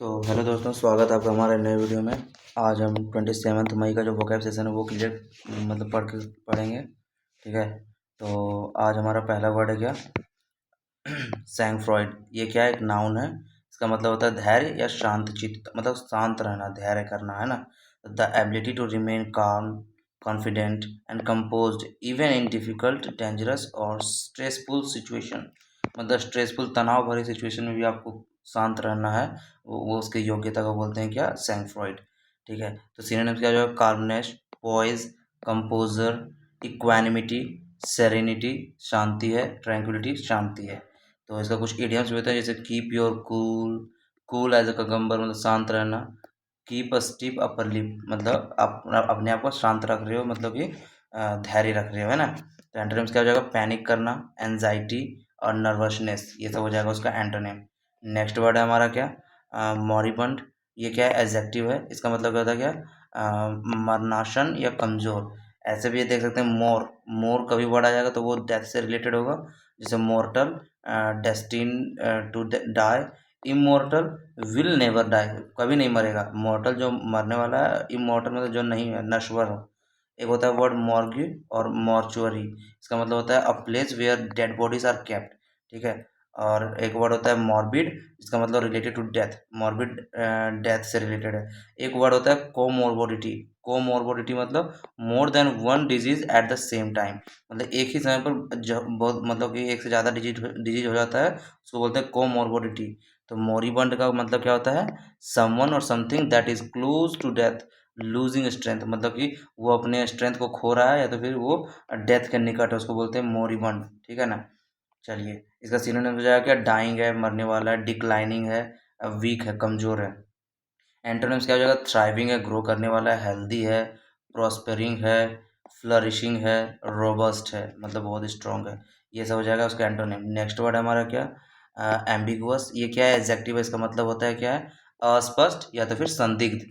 तो हेलो दोस्तों, स्वागत है आपका हमारे नए वीडियो में। आज हम 27 मई का जो वोकैब सेशन है वो क्लियर पढ़ेंगे। ठीक है, तो आज हमारा पहला वर्ड है क्या? सैंग फ्रॉइड। ये क्या है? एक नाउन है। इसका मतलब होता है धैर्य या शांत चित्त, मतलब शांत रहना, धैर्य करना, है ना। The ability to remain calm, confident and composed even in difficult, dangerous और स्ट्रेसफुल सिचुएशन। मतलब स्ट्रेसफुल, तनाव भरी सिचुएशन में भी आपको शांत रहना है, वो उसकी योग्यता को बोलते हैं क्या? Sangfroid. ठीक है, तो सिनोनिम्स क्या जो है? Calmness, poise, composure, equanimity, serenity शांति है, ट्रैंक्विलिटी शांति है। तो इसका कुछ इडियम्स भी होते हैं, जैसे keep your cool, cool as a cucumber मतलब शांत रहना। कीप अ स्टिप अपर लिप मतलब आप अपने आप को शांत रख रहे हो, मतलब कि धैर्य रख रहे हो, है ना। तो एंटोनिम्स क्या हो जाएगा? पैनिक करना, एंजाइटी और नर्वसनेस, ये सब हो जाएगा उसका एंटोनिम। नेक्स्ट वर्ड है हमारा क्या? मॉरिबंड। ये क्या है? एडजेक्टिव है। इसका मतलब क्या होता है? क्या मरनाशन या कमजोर। ऐसे भी ये देख सकते हैं, मोर। मोर कभी वर्ड आ जाएगा तो वो डेथ से रिलेटेड होगा, जैसे mortal, destined to die, immortal, will never die, कभी नहीं मरेगा। मॉर्टल जो मरने वाला है, इमोर्टल मतलब जो नहीं है, नश्वर हो। एक होता है वर्ड मॉर्ग्यू और मॉर्चुअरी। इसका मतलब होता है a place where dead bodies are kept. ठीक है, और एक वर्ड होता है मॉर्बिड। इसका मतलब related to death, morbid death से रिलेटेड है। एक वर्ड होता है कोमोर्बिडिटी। कोमोर्बिडिटी मतलब more than one disease at the same time, मतलब एक ही समय पर बहुत, मतलब कि एक से ज़्यादा डिजीज हो जाता है, उसको बोलते हैं कोमोर्बिडिटी। तो मोरिबंड का मतलब क्या होता है? समवन और something that is close to death, losing strength, मतलब कि वो अपने स्ट्रेंथ को खो रहा है या तो फिर वो डेथ के निकट है, उसको बोलते हैं मोरिबंड। ठीक है ना। चलिए, इसका सिनोनिम हो जाएगा क्या? डाइंग है, मरने वाला है, डिक्लाइनिंग है, वीक है, कमजोर है। एंटोनिम्स क्या हो जाएगा? थ्राइविंग है, ग्रो करने वाला है, हेल्दी है, प्रॉस्पेरिंग है, फ्लरिशिंग है, रोबस्ट है, मतलब बहुत स्ट्रॉन्ग है। ये सब हो जाएगा उसका एंटोनिम। नेक्स्ट वर्ड है हमारा क्या? एम्बिगुअस। ये क्या है? एडजेक्टिव है। इसका मतलब होता है क्या है? अस्पष्ट या तो फिर संदिग्ध।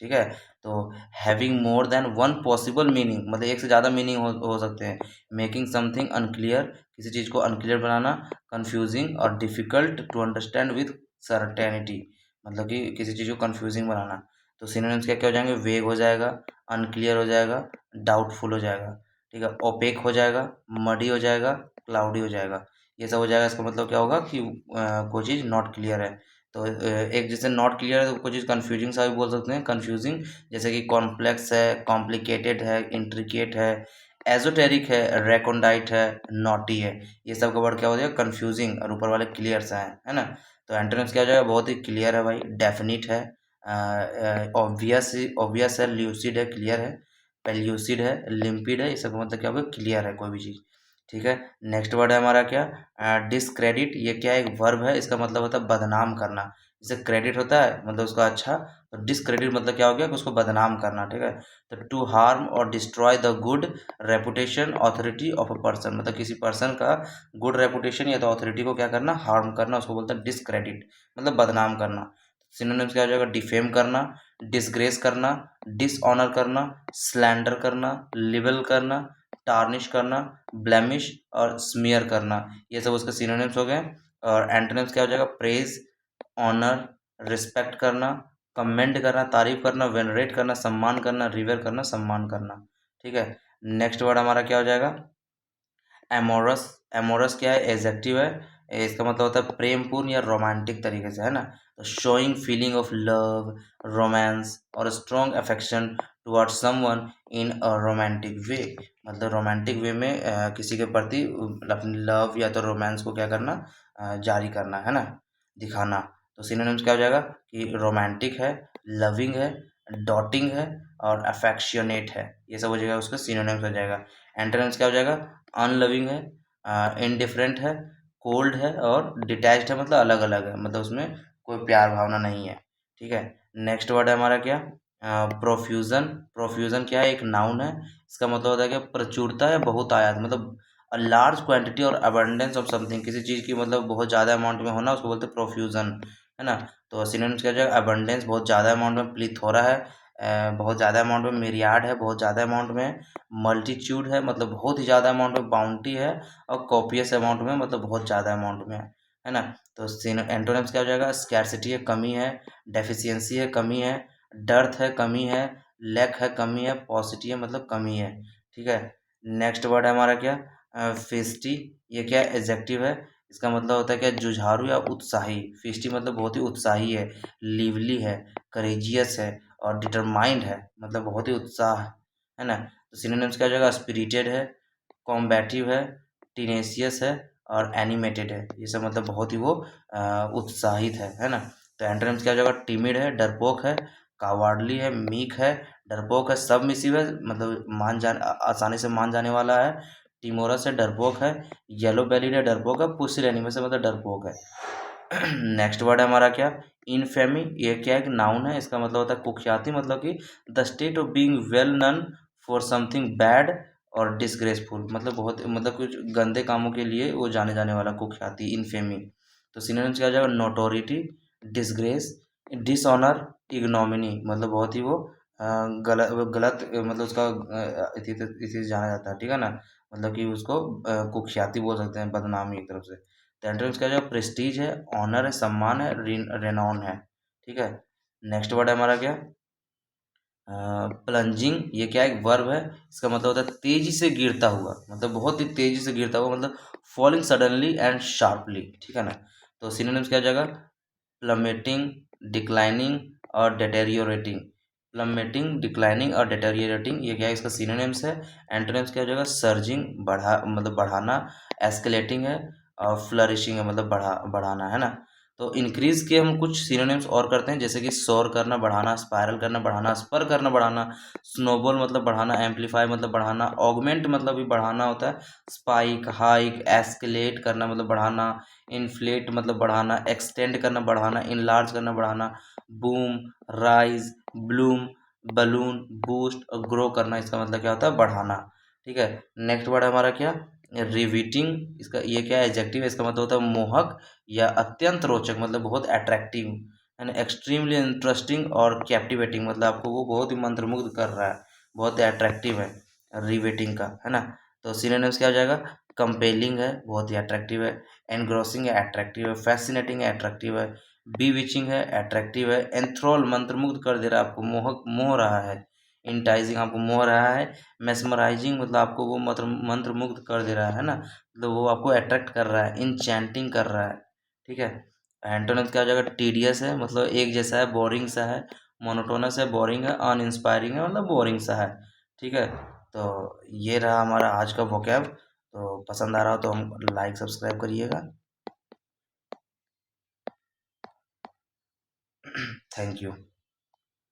ठीक है, तो having more than one possible meaning, मतलब एक से ज़्यादा मीनिंग हो सकते हैं। मेकिंग समथिंग अनक्लियर, किसी चीज़ को अनक्लियर बनाना। कंफ्यूजिंग और difficult to understand with certainty, मतलब कि किसी चीज़ को कंफ्यूजिंग बनाना। तो सिनोनिम्स क्या क्या हो जाएंगे? वेग हो जाएगा, अनक्लियर हो जाएगा, डाउटफुल हो जाएगा। ठीक है, ओपेक हो जाएगा, मडी हो जाएगा, क्लाउडी हो जाएगा। ये सब हो जाएगा। इसका मतलब क्या होगा कि कोई चीज़ नॉट क्लियर है। तो एक जैसे नॉट क्लियर है तो कोई चीज़ कन्फ्यूजिंग सा भी बोल सकते हैं, कन्फ्यूजिंग, जैसे कि कॉम्प्लेक्स है, कॉम्प्लिकेटेड है, इंट्रिकेट है, एजोटेरिक है, रेकोंडाइट है, नॉटी है। ये सब का वर्ड क्या हो जाएगा? कन्फ्यूजिंग, और ऊपर वाले क्लियर सा है ना। तो एंटोनिम्स क्या हो जाएगा? बहुत ही क्लियर है भाई, डेफिनिट है, ऑब्वियस है, ल्यूसिड है, क्लियर है, पेल्यूसिड है, लिम्पिड है। ये सब का मतलब क्या होगा? क्लियर है कोई भी चीज़। ठीक है, नेक्स्ट वर्ड है हमारा क्या? डिसक्रेडिट। ये क्या है? एक वर्ब है। इसका मतलब होता है बदनाम करना। जैसे क्रेडिट होता है मतलब उसका अच्छा, तो डिसक्रेडिट मतलब क्या हो गया? कि उसको बदनाम करना। ठीक है, तो टू हार्म और destroy the good reputation authority of a person, मतलब किसी पर्सन का गुड रेपुटेशन या तो ऑथोरिटी को क्या करना? हार्म करना, उसको बोलते हैं डिसक्रेडिट, मतलब बदनाम करना। सिनोनिम्स क्या हो जाएगा? डिफेम करना, डिसग्रेस करना, डिसऑनर करना, स्लैंडर करना, लिबल करना, टार्निश करना, ब्लेमिश और स्मीयर करना। ये सब उसके सिनोनिम्स हो गए। और एंटोनिम्स क्या हो जाएगा? प्रेज, ऑनर, रिस्पेक्ट करना, कमेंड करना, तारीफ करना, वेनरेट करना, सम्मान करना, रिवेयर करना, सम्मान करना। ठीक है, नेक्स्ट वर्ड हमारा क्या हो जाएगा? एमोरस। एमोरस क्या है? एडजेक्टिव है। इसका मतलब होता है प्रेमपूर्ण या रोमांटिक तरीके से, है ना। तो showing feeling of love, romance और strong affection toward someone in a romantic way, मतलब रोमांटिक वे में किसी के प्रति अपनी लव या तो रोमांस को क्या करना? जारी करना, है ना, दिखाना। तो सिनोनिम्स क्या हो जाएगा? कि रोमांटिक है, लविंग है, डॉटिंग है और अफेक्शनेट है। ये सब हो जाएगा, उसका सिनोनिम्स हो जाएगा। एंटोनिम्स क्या हो जाएगा? अनलविंग है, इनडिफरेंट है, कोल्ड है और डिटैच्ड है, मतलब अलग अलग है, मतलब उसमें कोई प्यार भावना नहीं है। ठीक है, नेक्स्ट वर्ड है हमारा क्या? प्रोफ्यूजन। प्रोफ्यूजन क्या है? एक नाउन है। इसका मतलब होता है कि प्रचुरता या बहुत आयात, मतलब अ लार्ज क्वांटिटी और अबंडेंस ऑफ समथिंग, किसी चीज़ की मतलब बहुत ज़्यादा अमाउंट में होना, उसको बोलते हैं प्रोफ्यूजन, है ना। तो सिनोनिम्स क्या हो जाएगा? अबंडेंस बहुत ज़्यादा अमाउंट में, प्लीथोरा है, बहुत ज़्यादा अमाउंट में, मिरियाड है, बहुत ज़्यादा अमाउंट में, मल्टीट्यूड है, मतलब बहुत ही ज़्यादा अमाउंट में, बाउंटी है, और कॉपियस अमाउंट में, मतलब बहुत ज़्यादा अमाउंट में, है ना। तो एंटोनिम्स क्या हो जाएगा, स्कैरसिटी है कमी है, डेफिशिएंसी है कमी है, डर्थ है कमी है, लैक है कमी है, पॉसिटी है मतलब कमी है। ठीक है। नेक्स्ट वर्ड है हमारा क्या, फेस्टी। ये क्या है, एडजेक्टिव है। इसका मतलब होता है क्या, जुझारू या उत्साही। फेस्टी मतलब बहुत ही उत्साही है, लिवली है, करेजियस है और डिटरमाइंड है, मतलब बहुत ही उत्साह है ना। तो सिनोनिम्स क्या हो जाएगा, स्पिरिटेड है, कॉम्बैटिव है, टीनेसियस है और एनिमेटेड है। ये सब मतलब बहुत ही वो उत्साहित है ना। तो एंटोनिम्स क्या हो जाएगा, टिमिड है, डरपोक है, कावार्डली है, मीक है, डरपोक है, सबमिसिव है मतलब आसानी से मान जाने वाला है, टिमोरस है, डरपोक है, येलो बेलीड है, डरपोक है, पुसिलैनिमस है मतलब डरपोक है। नेक्स्ट वर्ड है हमारा क्या, इनफेमी। ये क्या है, एक नाउन है। इसका मतलब होता है कुख्याति, मतलब कि the state of being well known for something bad और डिसग्रेसफुल, मतलब बहुत मतलब कुछ गंदे कामों के लिए वो जाने जाने वाला, कुख्याति, इनफेमी। तो सिनोनिम्स क्या हो जाएगा, नोटोरिटी, डिसग्रेस, डिसऑनर, इग्नोमिनी, मतलब बहुत ही वो गलत गलत मतलब उसका इसी से जाना जाता है। ठीक है ना, मतलब कि उसको कुख्याति बोल सकते हैं, बदनामी एक तरफ से। तो एंटोनिम्स क्या हो जाएगा, प्रेस्टीज है, ऑनर है, सम्मान है, रेनॉन है। ठीक है। नेक्स्ट वर्ड है हमारा क्या, प्लंजिंग। ये क्या है, एक वर्ब है। इसका मतलब होता है तेजी से गिरता हुआ, मतलब बहुत ही तेजी से गिरता हुआ, मतलब फॉलिंग सडनली एंड शार्पली। ठीक है ना। तो सिनोनिम्स क्या हो जाएगा, प्लमेटिंग, डिक्लाइनिंग और डेटेरियोरेटिंग। प्लमेटिंग, डिक्लाइनिंग और डेटेरियोरेटिंग, ये क्या है, इसका सिनोनिम्स है। एंटोनिम्स क्या हो जाएगा, सर्जिंग, बढ़ा मतलब बढ़ाना, एस्केलेटिंग है और फ्लरिशिंग है मतलब बढ़ाना है ना। तो इंक्रीज के हम कुछ सिनोनिम्स और करते हैं, जैसे कि सोर करना, बढ़ाना, स्पाइरल करना, बढ़ाना, स्पर करना, बढ़ाना, स्नोबॉल मतलब बढ़ाना, एम्पलीफाई मतलब बढ़ाना, ऑगमेंट मतलब भी बढ़ाना होता है, स्पाइक, हाइक, एस्केलेट करना मतलब बढ़ाना, इन्फ्लेट मतलब बढ़ाना, एक्सटेंड करना बढ़ाना, इनलार्ज करना बढ़ाना, boom, rise, Bloom, balloon, boost और ग्रो करना, इसका मतलब क्या होता है, बढ़ाना। ठीक है। नेक्स्ट वर्ड हमारा क्या, रिवीटिंग। इसका ये क्या है, एडजेक्टिव है। इसका मतलब होता है मोहक या अत्यंत रोचक, मतलब बहुत अट्रैक्टिव, है ना। एक्सट्रीमली इंटरेस्टिंग और कैप्टिवेटिंग, मतलब आपको वो बहुत ही मंत्रमुग्ध कर रहा है, बहुत ही अट्रैक्टिव है, रिवेटिंग का, है ना। तो सिनोनिम्स क्या हो जाएगा, कंपेलिंग है, बहुत ही अट्रैक्टिव है, एनग्रोसिंग है, अट्रैक्टिव है, फैसिनेटिंग है, अट्रैक्टिव है, बीविचिंग है, अट्रैक्टिव है, एंथ्रोल मंत्रमुग्ध कर दे रहा है आपको, मोहक मोह रहा है, इंटाइजिंग आपको मोह रहा है, मेस्मराइजिंग मतलब आपको वो मंत्रमुग्ध कर दे रहा है ना, मतलब वो आपको अट्रैक्ट कर रहा है, इंचैंटिंग कर रहा है। ठीक है। एंटोनिम्स क्या हो जाएगा, टीडियस है, मतलब एक जैसा है, बोरिंग सा है, मोनोटोनस है, बोरिंग है, अनइंस्पायरिंग है मतलब बोरिंग सा है। ठीक है। तो ये रहा हमारा आज का वोकैब। तो पसंद आ रहा हो तो हम लाइक सब्सक्राइब करिएगा। Thank you.